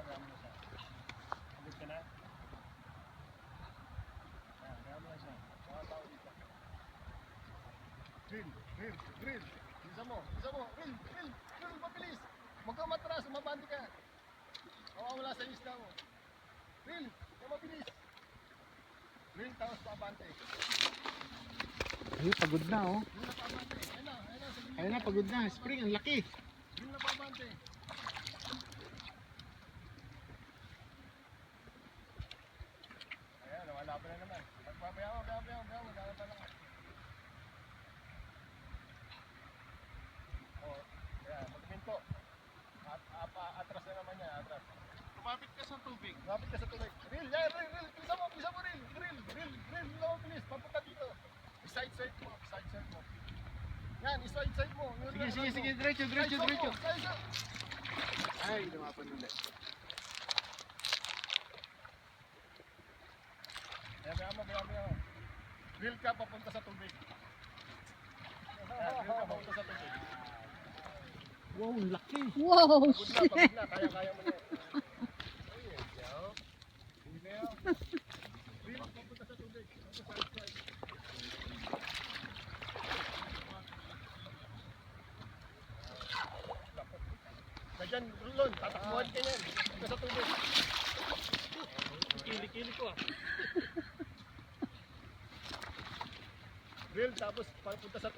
gaya mo na siya. Agad ka na. Gaya mo na siya. Mga tao dito. Drill, drill, drill. Isa mo, drill, drill, drill, mabilis. Huwag kang matras, umabante ka. Mawawala sa isla mo. Drill, mabilis. Drill, tapos pabante. Ayun, pagod na oh. Drill na pabante. Ayun na, pagod na. Spring, ang laki. Drill na pabante. Ayan, wala pa na naman. Magpapayaw, maghanap pa lang. O, ayan, magminto. Atras na naman yan, atras. Lumapit ka sa tubig. Lapit ka sa tuloy. Reel, yan, reel. Pilisa mo, reel. Reel, lang, bilis. Papunta dito. Side mo. Yan, side mo. Sige, diretso. Side. Ay, lumapan ulit. Ayan, mo. Reel ka papunta sa tubig. Reel ka papunta sa tubig. Wow, ang laki. Wow, Pagod na. Kaya mo na. Reel, papunta sa tubig. Side. Diyan, Rulon, tatakbuhan ka yan. Punta sa tubig. Kili ko ah. Reel, tapos papunta sa